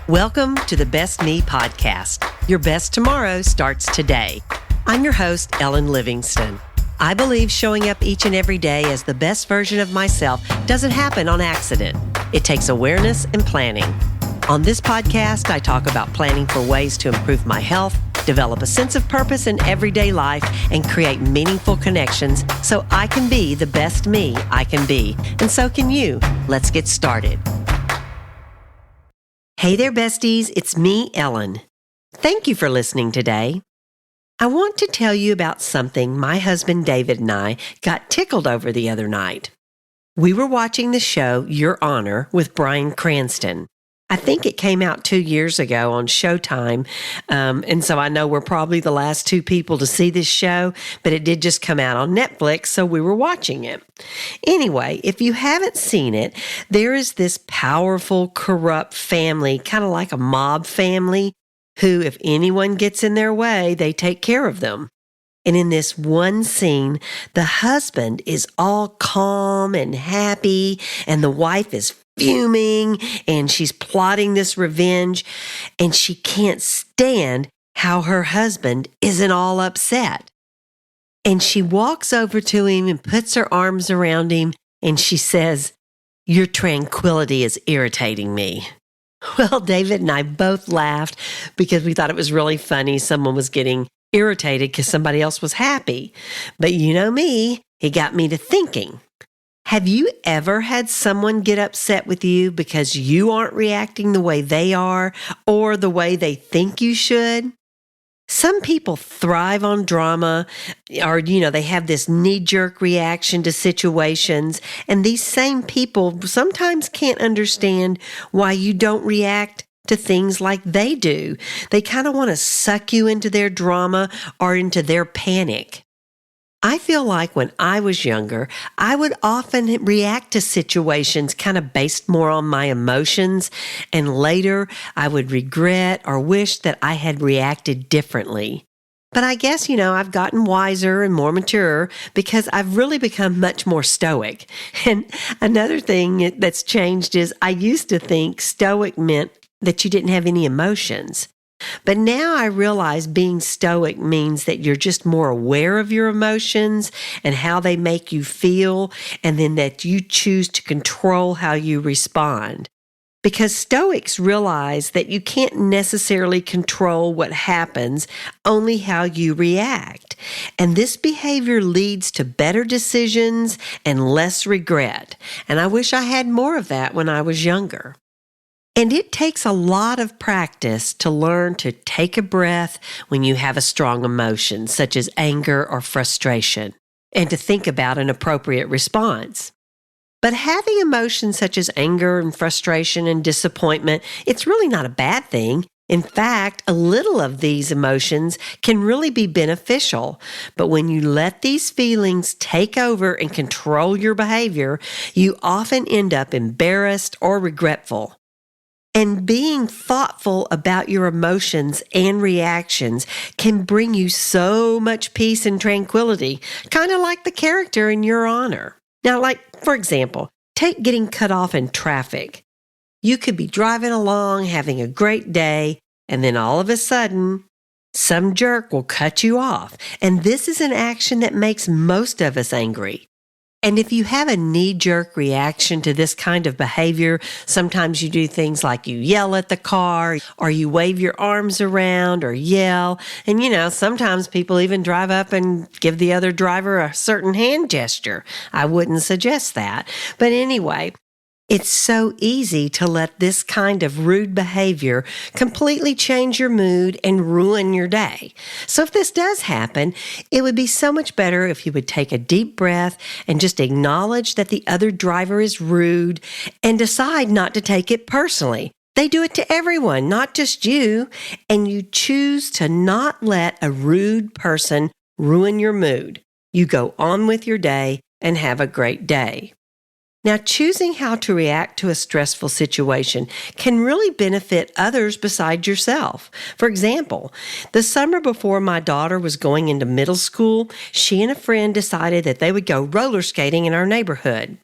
Welcome to the Best Me podcast. Your best tomorrow starts today. I'm your host, Ellen Livingston. I believe showing up each and every day as the best version of myself doesn't happen on accident. It takes awareness and planning. On this podcast, I talk about planning for ways to improve my health, develop a sense of purpose in everyday life, and create meaningful connections so I can be the best me I can be. And so can you. Let's get started. Hey there, besties. It's me, Ellen. Thank you for listening today. I want to tell you about something my husband David and I got tickled over the other night. We were watching the show Your Honor with Bryan Cranston. I think it came out 2 years ago on Showtime, and so I know we're probably the last two people to see this show, but it did just come out on Netflix, so we were watching it. Anyway, if you haven't seen it, there is this powerful, corrupt family, kind of like a mob family, who, if anyone gets in their way, they take care of them. And in this one scene, the husband is all calm and happy, and the wife is fuming, and she's plotting this revenge, and she can't stand how her husband isn't all upset. And she walks over to him and puts her arms around him, and she says, "Your tranquility is irritating me." Well, David and I both laughed because we thought it was really funny. Someone was getting irritated because somebody else was happy. But you know me, it got me to thinking. Have you ever had someone get upset with you because you aren't reacting the way they are or the way they think you should? Some people thrive on drama or, they have this knee-jerk reaction to situations, and these same people sometimes can't understand why you don't react to things like they do. They kind of want to suck you into their drama or into their panic. I feel like when I was younger, I would often react to situations kind of based more on my emotions, and later I would regret or wish that I had reacted differently. But I guess, I've gotten wiser and more mature because I've really become much more stoic. And another thing that's changed is I used to think stoic meant that you didn't have any emotions. But now I realize being stoic means that you're just more aware of your emotions and how they make you feel, and then that you choose to control how you respond. Because stoics realize that you can't necessarily control what happens, only how you react. And this behavior leads to better decisions and less regret. And I wish I had more of that when I was younger. And it takes a lot of practice to learn to take a breath when you have a strong emotion, such as anger or frustration, and to think about an appropriate response. But having emotions such as anger and frustration and disappointment, it's really not a bad thing. In fact, a little of these emotions can really be beneficial. But when you let these feelings take over and control your behavior, you often end up embarrassed or regretful. And being thoughtful about your emotions and reactions can bring you so much peace and tranquility, kind of like the character in Your Honor. Now, for example, take getting cut off in traffic. You could be driving along, having a great day, and then all of a sudden, some jerk will cut you off. And this is an action that makes most of us angry. And if you have a knee-jerk reaction to this kind of behavior, sometimes you do things like you yell at the car or you wave your arms around or yell. And, sometimes people even drive up and give the other driver a certain hand gesture. I wouldn't suggest that. But anyway, it's so easy to let this kind of rude behavior completely change your mood and ruin your day. So if this does happen, it would be so much better if you would take a deep breath and just acknowledge that the other driver is rude and decide not to take it personally. They do it to everyone, not just you, and you choose to not let a rude person ruin your mood. You go on with your day and have a great day. Now, choosing how to react to a stressful situation can really benefit others besides yourself. For example, the summer before my daughter was going into middle school, she and a friend decided that they would go roller skating in our neighborhood.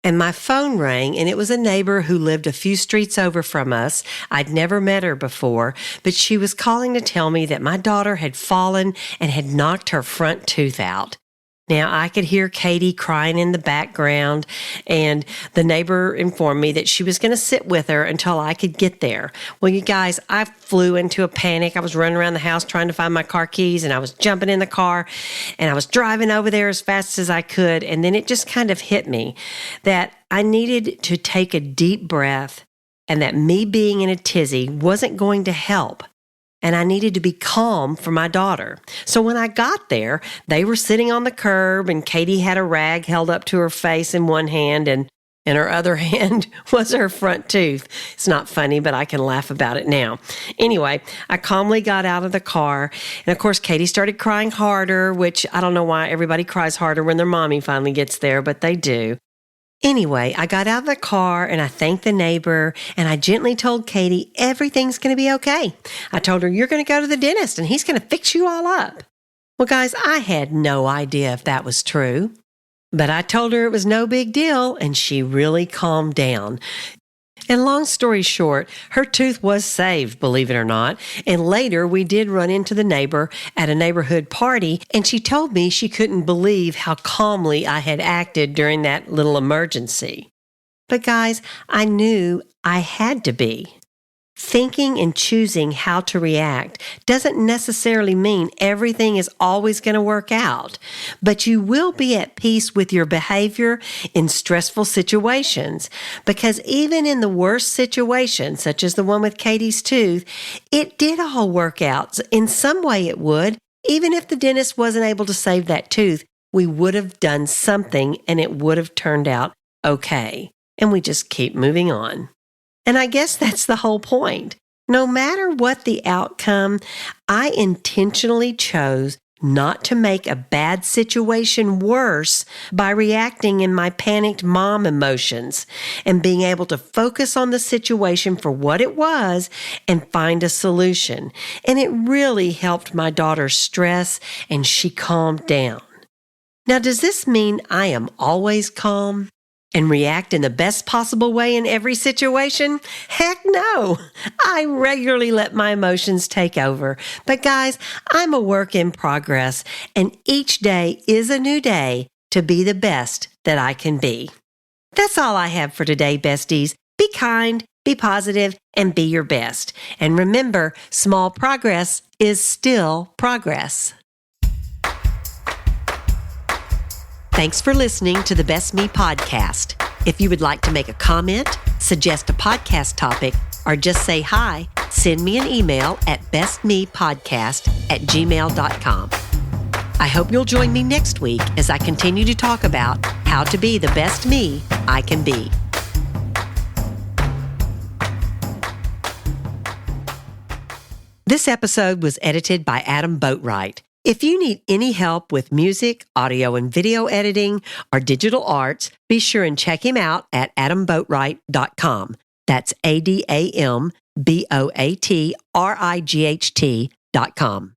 And my phone rang, and it was a neighbor who lived a few streets over from us. I'd never met her before, but she was calling to tell me that my daughter had fallen and had knocked her front tooth out. Now, I could hear Katie crying in the background, and the neighbor informed me that she was going to sit with her until I could get there. Well, you guys, I flew into a panic. I was running around the house trying to find my car keys, and I was jumping in the car, and I was driving over there as fast as I could. And then it just kind of hit me that I needed to take a deep breath, and that me being in a tizzy wasn't going to help. And I needed to be calm for my daughter. So when I got there, they were sitting on the curb, and Katie had a rag held up to her face in one hand, and in her other hand was her front tooth. It's not funny, but I can laugh about it now. Anyway, I calmly got out of the car, and of course, Katie started crying harder, which I don't know why everybody cries harder when their mommy finally gets there, but they do. Anyway, I got out of the car and I thanked the neighbor, and I gently told Katie everything's going to be okay. I told her, you're going to go to the dentist and he's going to fix you all up. Well, guys, I had no idea if that was true, but I told her it was no big deal, and she really calmed down. And long story short, her tooth was saved, believe it or not. And later, we did run into the neighbor at a neighborhood party, and she told me she couldn't believe how calmly I had acted during that little emergency. But guys, I knew I had to be. Thinking and choosing how to react doesn't necessarily mean everything is always going to work out, but you will be at peace with your behavior in stressful situations, because even in the worst situation, such as the one with Katie's tooth, it did all work out. In some way it would. Even if the dentist wasn't able to save that tooth, we would have done something and it would have turned out okay. And we just keep moving on. And I guess that's the whole point. No matter what the outcome, I intentionally chose not to make a bad situation worse by reacting in my panicked mom emotions, and being able to focus on the situation for what it was and find a solution. And it really helped my daughter's stress, and she calmed down. Now, does this mean I am always calm and react in the best possible way in every situation? Heck no! I regularly let my emotions take over. But guys, I'm a work in progress, and each day is a new day to be the best that I can be. That's all I have for today, besties. Be kind, be positive, and be your best. And remember, small progress is still progress. Thanks for listening to the Best Me podcast. If you would like to make a comment, suggest a podcast topic, or just say hi, send me an email at bestmepodcast@gmail.com. I hope you'll join me next week as I continue to talk about how to be the best me I can be. This episode was edited by Adam Boatwright. If you need any help with music, audio and video editing, or digital arts, be sure and check him out at adamboatwright.com. That's ADAMBOATRIGHT.com.